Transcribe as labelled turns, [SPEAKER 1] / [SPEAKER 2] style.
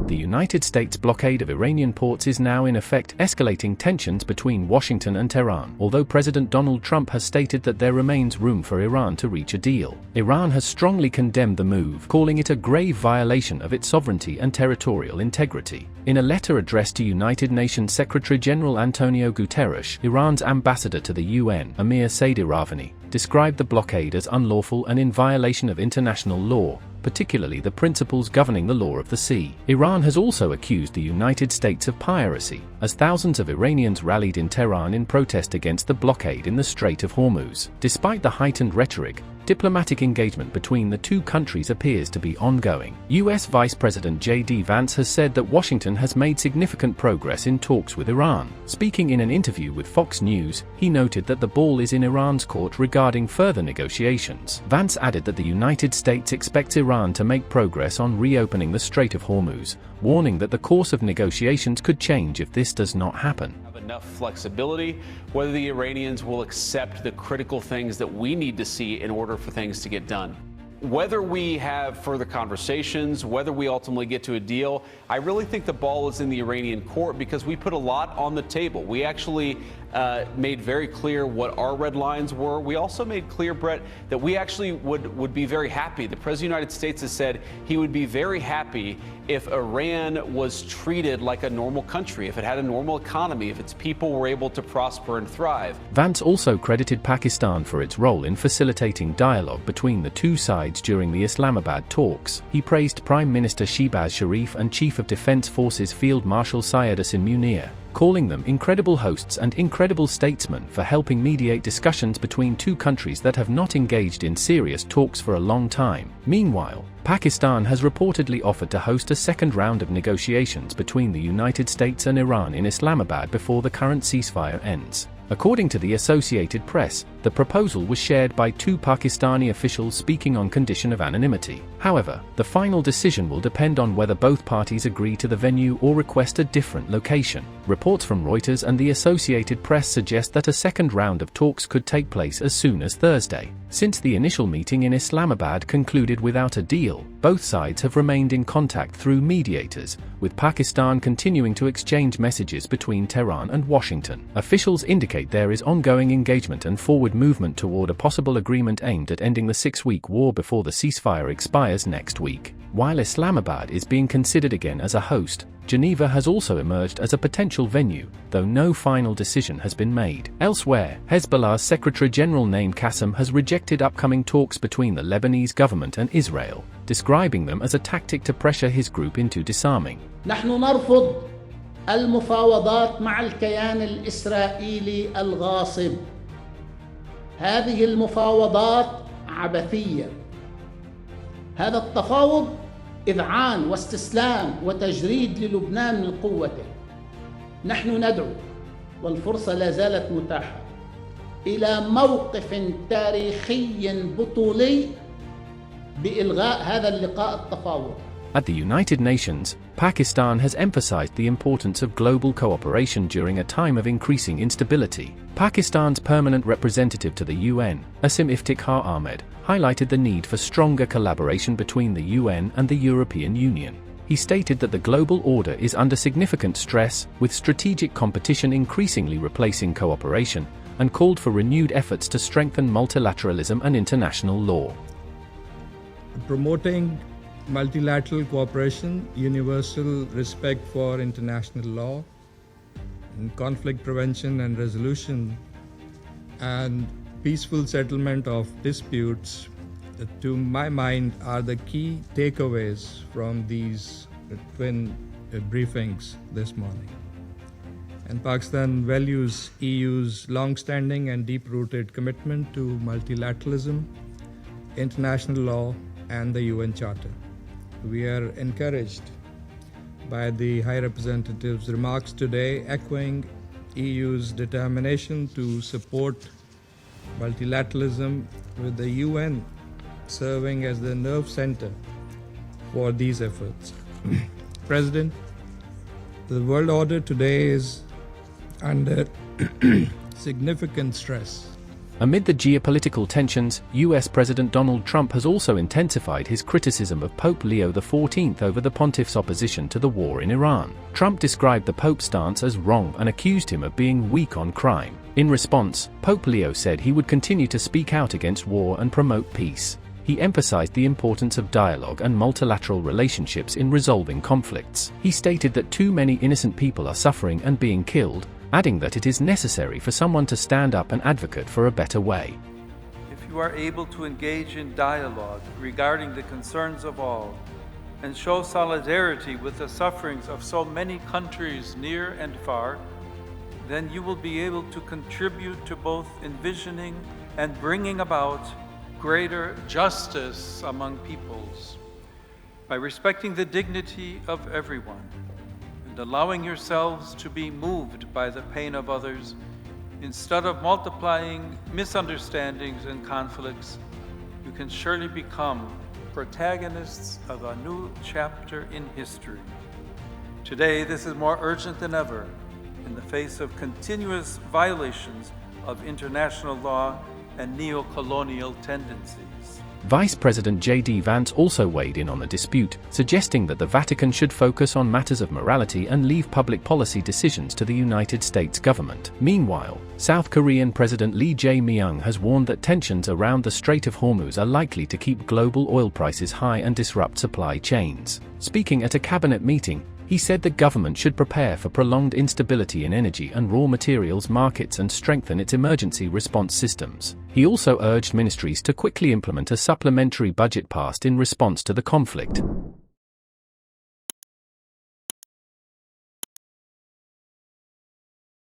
[SPEAKER 1] The United States blockade of Iranian ports is now in effect escalating tensions between Washington and Tehran, although President Donald Trump has stated that there remains room for Iran to reach a deal. Iran has strongly condemned the move, calling it a grave violation of its sovereignty and territorial integrity. In a letter addressed to United Nations Secretary-General Antonio Guterres, Iran's ambassador to the UN, Amir Seydiravani, described the blockade as unlawful and in violation of international law, particularly the principles governing the law of the sea. Iran has also accused the United States of piracy, as thousands of Iranians rallied in Tehran in protest against the blockade in the Strait of Hormuz. Despite the heightened rhetoric, diplomatic engagement between the two countries appears to be ongoing. US Vice President JD Vance has said that Washington has made significant progress in talks with Iran. Speaking in an interview with Fox News, he noted that the ball is in Iran's court regarding further negotiations. Vance added that the United States expects Iran to make progress on reopening the Strait of Hormuz, warning that the course of negotiations could change if this does not happen.
[SPEAKER 2] Enough flexibility, whether the Iranians will accept the critical things that we need to see in order for things to get done. Whether we have further conversations, whether we ultimately get to a deal, I really think the ball is in the Iranian court because we put a lot on the table. We actually made very clear what our red lines were. We also made clear, Brett, that we actually would be very happy. The President of the United States has said he would be very happy if Iran was treated like a normal country, if it had a normal economy, if its people were able to prosper and thrive.
[SPEAKER 1] Vance also credited Pakistan for its role in facilitating dialogue between the two sides during the Islamabad talks. He praised Prime Minister Shehbaz Sharif and Chief of Defense Forces Field Marshal Syed Hossein Munir, calling them incredible hosts and incredible statesmen for helping mediate discussions between two countries that have not engaged in serious talks for a long time. Meanwhile, Pakistan has reportedly offered to host a second round of negotiations between the United States and Iran in Islamabad before the current ceasefire ends. According to the Associated Press, the proposal was shared by two Pakistani officials speaking on condition of anonymity. However, the final decision will depend on whether both parties agree to the venue or request a different location. Reports from Reuters and the Associated Press suggest that a second round of talks could take place as soon as Thursday. Since the initial meeting in Islamabad concluded without a deal, both sides have remained in contact through mediators, with Pakistan continuing to exchange messages between Tehran and Washington. Officials indicate there is ongoing engagement and forward movement toward a possible agreement aimed at ending the 6-week war before the ceasefire expires next week. While Islamabad is being considered again as a host, Geneva has also emerged as a potential venue, though no final decision has been made. Elsewhere, Hezbollah's Secretary-General Naim Qassem has rejected upcoming talks between the Lebanese government and Israel, describing them as a tactic to pressure his group into disarming.
[SPEAKER 3] نحن نرفض المفاوضات مع الكيان الإسرائيلي الغاصب. هذه المفاوضات عبثية. هذا التفاوض إذعان واستسلام وتجريد للبنان من قوته. نحن ندعو والفرصة لا زالت متاحة إلى موقف تاريخي بطولي بإلغاء هذا اللقاء التفاوض.
[SPEAKER 1] At the United Nations, Pakistan has emphasized the importance of global cooperation during a time of increasing instability. Pakistan's permanent representative to the UN, Asim Iftikhar Ahmed, highlighted the need for stronger collaboration between the UN and the European Union. He stated that the global order is under significant stress, with strategic competition increasingly replacing cooperation, and called for renewed efforts to strengthen multilateralism and international law.
[SPEAKER 4] Promoting multilateral cooperation, universal respect for international law, and conflict prevention and resolution, and peaceful settlement of disputes, to my mind, are the key takeaways from these twin briefings this morning. And Pakistan values EU's long-standing and deep-rooted commitment to multilateralism, international law, and the UN Charter. We are encouraged by the High Representative's remarks today, echoing EU's determination to support multilateralism, with the UN serving as the nerve center for these efforts. President, the world order today is under significant stress.
[SPEAKER 1] Amid the geopolitical tensions, US President Donald Trump has also intensified his criticism of Pope Leo XIV over the pontiff's opposition to the war in Iran. Trump described the Pope's stance as wrong and accused him of being weak on crime. In response, Pope Leo said he would continue to speak out against war and promote peace. He emphasized the importance of dialogue and multilateral relationships in resolving conflicts. He stated that too many innocent people are suffering and being killed, adding that it is necessary for someone to stand up and advocate for a better way.
[SPEAKER 5] If you are able to engage in dialogue regarding the concerns of all and show solidarity with the sufferings of so many countries near and far, then you will be able to contribute to both envisioning and bringing about greater justice among peoples. By respecting the dignity of everyone and allowing yourselves to be moved by the pain of others, instead of multiplying misunderstandings and conflicts, you can surely become protagonists of a new chapter in history. Today, this is more urgent than ever in the face of continuous violations of international law and neo-colonial tendencies.
[SPEAKER 1] Vice President JD Vance also weighed in on the dispute, suggesting that the Vatican should focus on matters of morality and leave public policy decisions to the United States government. Meanwhile, South Korean President Lee Jae-myung has warned that tensions around the Strait of Hormuz are likely to keep global oil prices high and disrupt supply chains. Speaking at a cabinet meeting, he said the government should prepare for prolonged instability in energy and raw materials markets and strengthen its emergency response systems. He also urged ministries to quickly implement a supplementary budget passed in response to the conflict.